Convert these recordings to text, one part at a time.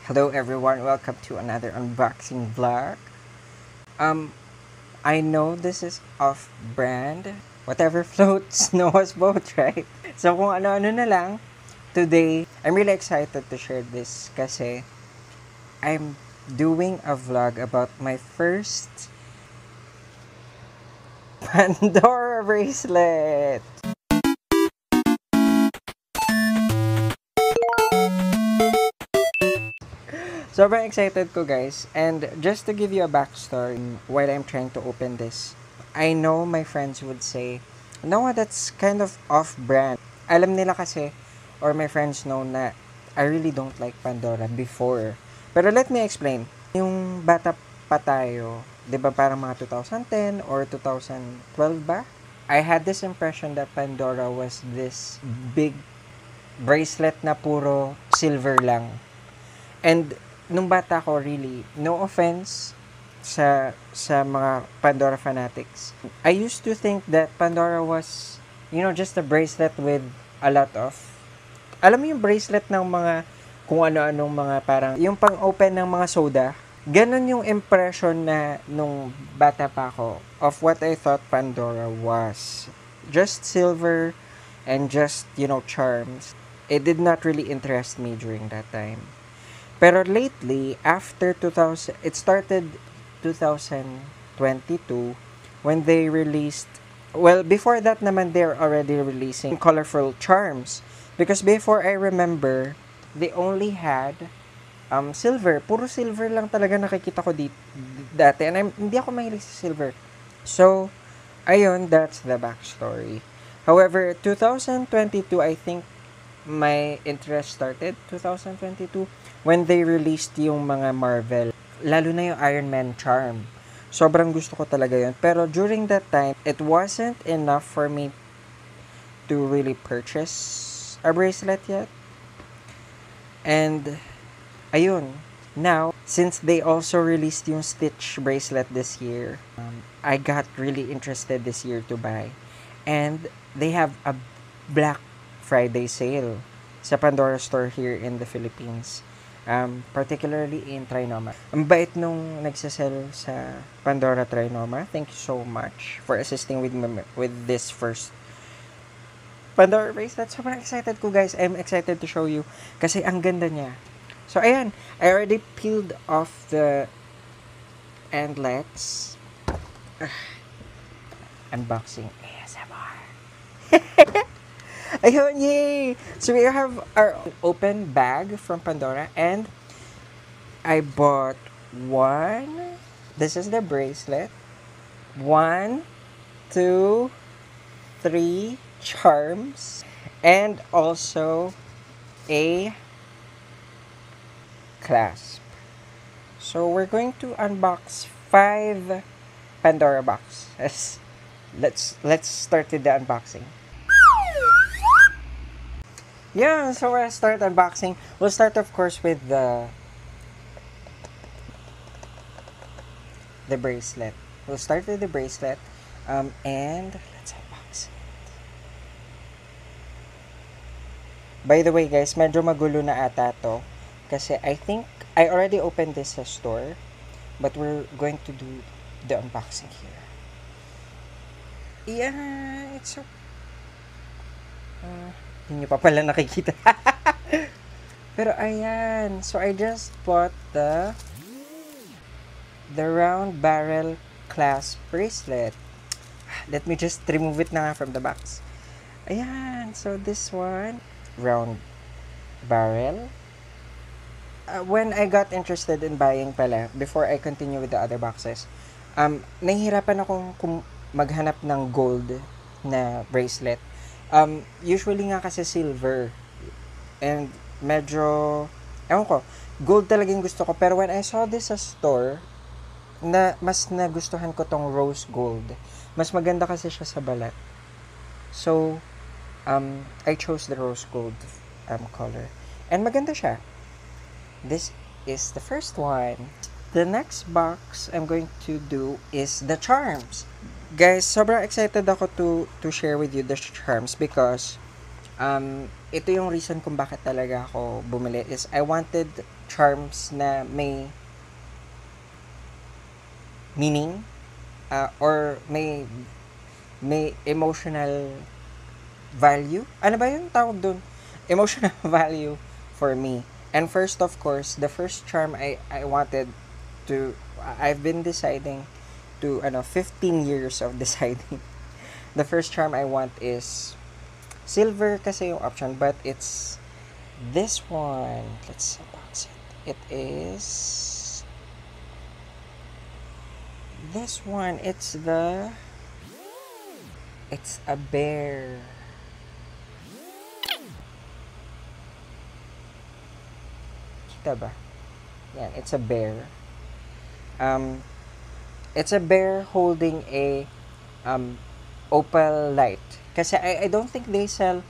Hello everyone, welcome to another unboxing vlog. Um, I know this is off-brand. Whatever floats knows boat, right? So kung ano-ano na lang, today, I'm really excited to share this kasi I'm doing a vlog about my first Pandora bracelet. Sobrang excited ko guys. And just to give you a backstory while I'm trying to open this, I know my friends would say, no, that's kind of off-brand. Alam nila kasi, or my friends know na I really don't like Pandora before. Pero let me explain. Yung bata pa tayo, di ba parang mga 2010 or 2012 ba? I had this impression that Pandora was this big bracelet na puro silver lang. And nung bata ko, really, no offense sa mga Pandora fanatics. I used to think that Pandora was, just a bracelet with a lot of, alam mo yung bracelet ng mga kung ano-anong mga parang, yung pang-open ng mga soda. Ganon yung impression na nung bata pa ako of what I thought Pandora was. Just silver and just, charms. It did not really interest me during that time. Pero lately, after 2000, it started 2022 when they released, well, before that naman, they're already releasing colorful charms. Because before I remember, they only had silver. Puro silver lang talaga nakikita ko dati. And hindi ako mahilig sa silver. So, ayun, that's the backstory. However, 2022, I think, my interest started 2022 when they released yung mga Marvel, lalo na yung Iron Man charm. Sobrang gusto ko talaga yun. Pero during that time, it wasn't enough for me to really purchase a bracelet yet. And ayun, now, since they also released yung Stitch bracelet this year, I got really interested this year to buy. And they have a Black Friday sale sa Pandora store here in the Philippines. Particularly in Trinoma. Ang bait nung nagsasell sa Pandora Trinoma. Thank you so much for assisting with this first Pandora bracelet. Sobrang excited ko guys. I'm excited to show you kasi ang ganda niya. So ayan, I already peeled off the endlets. Unboxing ASMR. Ayun, yay! So we have our open bag from Pandora and I bought one. This is the bracelet. 1, 2, 3 charms and also a clasp. So we're going to unbox 5 Pandora boxes. Let's start with the unboxing. Yeah, so we'll start unboxing. We'll start, of course, with the bracelet. We'll start with the bracelet, and let's unbox it. By the way, guys, medyo magulo na ata to, kasi I think I already opened this sa store, but we're going to do the unboxing here. Yeah, it's so. Hindi pa pala nakikita. Pero ayan. So I just bought the round barrel clasp bracelet. Let me just remove it na from the box. Ayan. So this one, round barrel. When I got interested in buying pala, before I continue with the other boxes, nahihirapan akong maghanap ng gold na bracelet. Usually nga kasi silver. And medyo, ewan ko, gold talagang gusto ko. Pero when I saw this sa store, mas nagustuhan ko tong rose gold. Mas maganda kasi siya sa balat. So, I chose the rose gold color. And maganda siya. This is the first one. The next box I'm going to do is the charms. Guys, sobrang excited ako to share with you the charms because Ito yung reason kung bakit talaga ako bumili is I wanted charms na may meaning, or may emotional value. Ano ba yung tawag dun? Emotional value for me. And first, of course, the first charm I wanted to, I've been deciding to, 15 years of deciding. The first charm I want is silver kasi yung option, but it's this one. Let's unbox it. It is this one. It's a bear. Kita ba? Yan, it's a bear. Um, it's a bear holding a opal light. Kasi I don't think they sell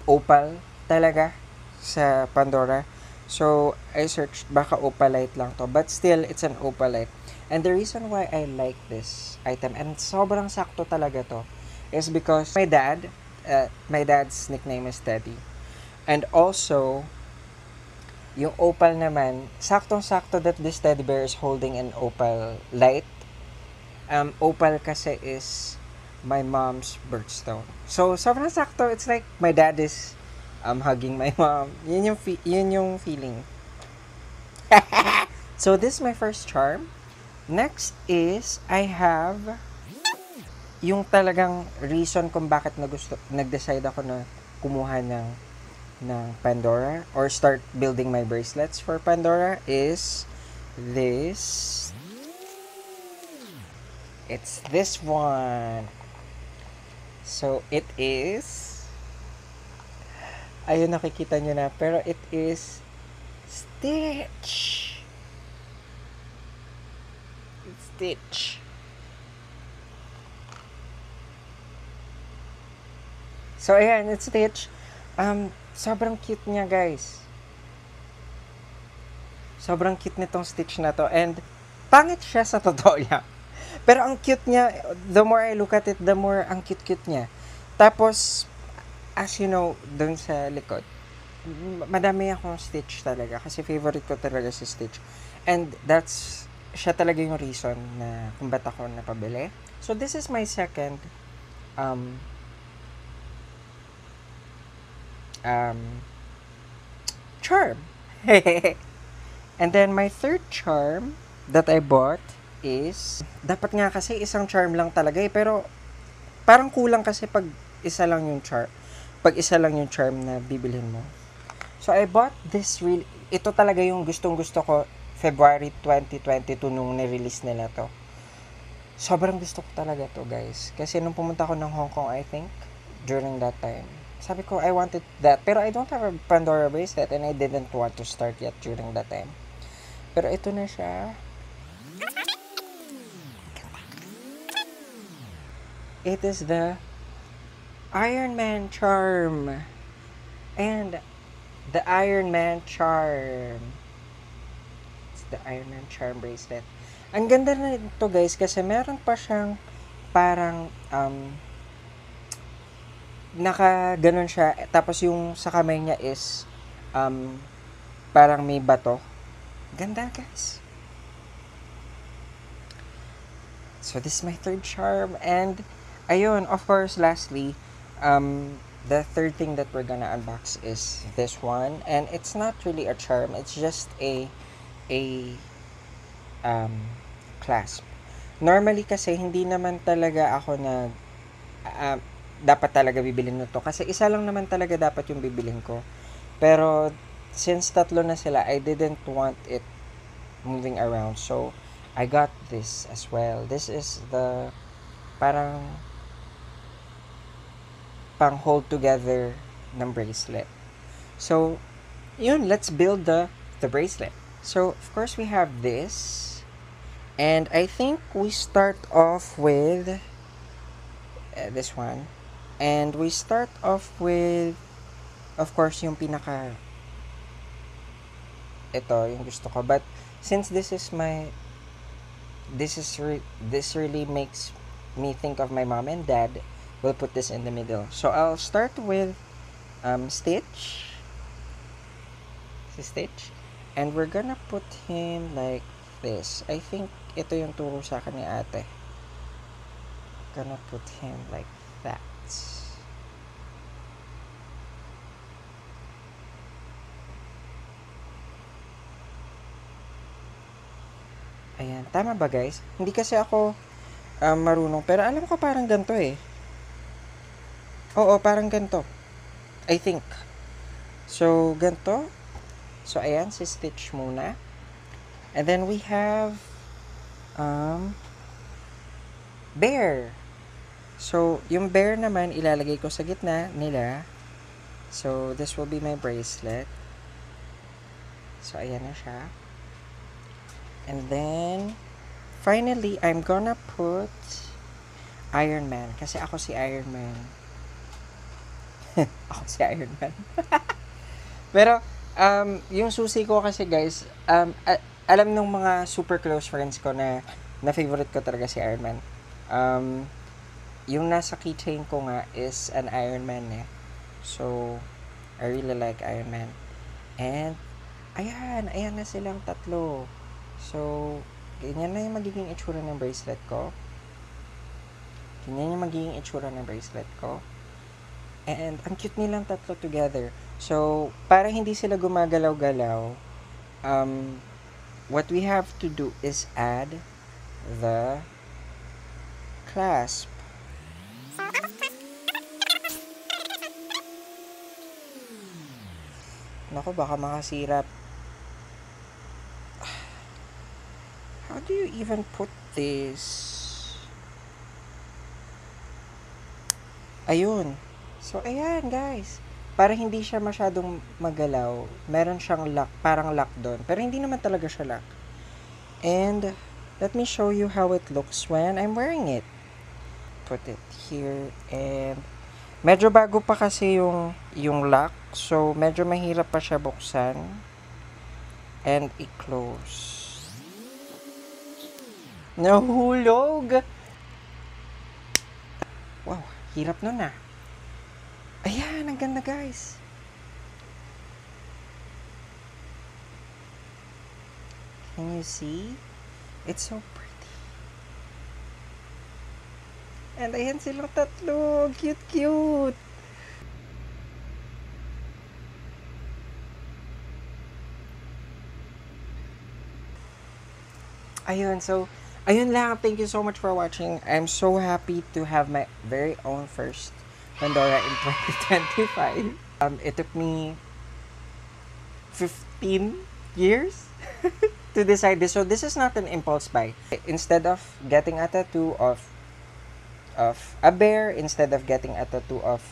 opal talaga sa Pandora. So, I searched, baka opalite lang to. But still, it's an opalite. And the reason why I like this item, and sobrang sakto talaga to, is because my dad's nickname is Teddy. And also, yung opal naman, saktong-sakto that this teddy bear is holding an opal light. Opal kasi is my mom's birthstone. So, sobrang sakto. It's like my dad is hugging my mom. Yun yung feeling. So, this is my first charm. Next is, I have yung talagang reason kung bakit nag-decide ako na kumuha ng Pandora or start building my bracelets for Pandora is this. It's this one. So, it is, ayun, nakikita nyo na, pero it is Stitch. It's Stitch. So, ayan, it's Stitch. Sobrang cute niya, guys. Sobrang cute nitong Stitch na to. And, pangit siya sa totoo niya. Pero ang cute niya, the more I look at it, the more ang cute-cute niya. Tapos, as you know, dun sa likod, madami akong Stitch talaga. Kasi favorite ko talaga si Stitch. And that's, siya talaga yung reason na kung ba't ako napabili. So, this is my second charm. And then my third charm that I bought is, dapat nga kasi isang charm lang talaga pero parang kulang kasi pag isa lang yung charm na bibilhin mo. So I bought this ito talaga yung gustong-gusto ko February 2022 nung ni-release nila to. Sobrang gusto ko talaga to, guys. Kasi nung pumunta ako ng Hong Kong, I think, during that time, sabi ko, I wanted that. Pero I don't have a Pandora bracelet and I didn't want to start yet during that time. Pero ito na siya. It is the Iron Man charm. And the Iron Man charm. It's the Iron Man charm bracelet. Ang ganda na ito, guys, kasi meron pa siyang parang naka-ganon siya. Tapos yung sa kamay niya is parang may bato. Ganda, guys. So, this is my third charm. And, ayun, of course, lastly, the third thing that we're gonna unbox is this one. And it's not really a charm. It's just a clasp. Normally kasi, hindi naman talaga ako dapat talaga bibilin nito. Kasi isa lang naman talaga dapat yung bibilin ko. Pero, since tatlo na sila, I didn't want it moving around. So, I got this as well. This is the parang pang hold together ng bracelet. So, yun, let's build the bracelet. So, of course, we have this. And I think we start off with this one. And we start off with, of course, yung pinaka, ito, yung gusto ko. But, since this really makes me think of my mom and dad. we'll put this in the middle. So I'll start with Stitch. Si Stitch. And we're gonna put him like this. I think ito yung turo sa akin ni ate. Gonna put him like that. Ayan, tama ba guys? Hindi kasi ako marunong, pero alam ko parang ganito eh. Oo, parang ganito. I think. So, ganito. So, ayan, si Stitch muna. And then we have bear. So, yung bear naman, ilalagay ko sa gitna nila. So, this will be my bracelet. So, ayan na siya. And then, finally, I'm gonna put Iron Man. Kasi ako si Iron Man. Ako si Iron Man. Pero, yung susi ko kasi guys, alam nung mga super close friends ko na favorite ko talaga si Iron Man. Yung nasa keychain ko nga is an Iron Man eh. So, I really like Iron Man. And, ayan na silang tatlo. So, ganyan na yung magiging itsura ng bracelet ko. Ganyan yung magiging itsura ng bracelet ko. And, ang cute nilang tatlo together. So, para hindi sila gumagalaw-galaw, what we have to do is add the clasp. Naku, baka makasira. How do you even put this? Ayun. So, ayan guys. Para hindi siya masyadong magalaw, meron siyang lock, parang lock doon. Pero hindi naman talaga siya lock. And, let me show you how it looks when I'm wearing it. Put it here and medyo bago pa kasi yung lock. So, medyo mahirap pa siya buksan. And i-close. Nahulog! Wow, hirap nun ah. Ayan, ang ganda guys. Can you see? It's so pretty. And ayan silang tatlo. Cute, cute. Ayun, so ayun lang. Thank you so much for watching. I'm so happy to have my very own first Pandora in 2025. It took me 15 years to decide this. So this is not an impulse buy. Instead of getting a tattoo of a bear, instead of getting a tattoo of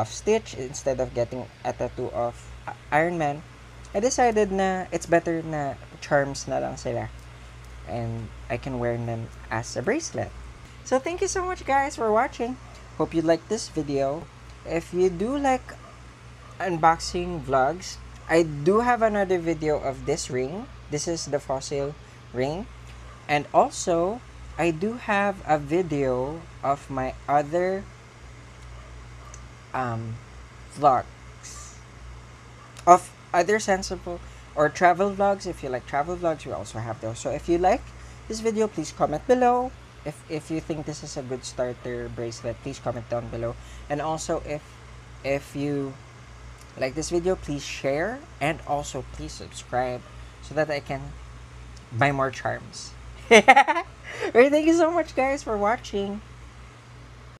Stitch, instead of getting a tattoo of Iron Man, I decided na it's better na charms na lang sila. And I can wear them as a bracelet. So thank you so much guys for watching. Hope you liked this video. If you do like unboxing vlogs, I do have another video of this ring. This is the fossil ring. And also, I do have a video of my other vlogs. Of other sensible or travel vlogs. If you like travel vlogs, we also have those. So if you like this video, please comment below. If you think this is a good starter bracelet, please comment down below. And also if you like this video, please share and also please subscribe so that I can buy more charms. Alright, thank you so much guys for watching.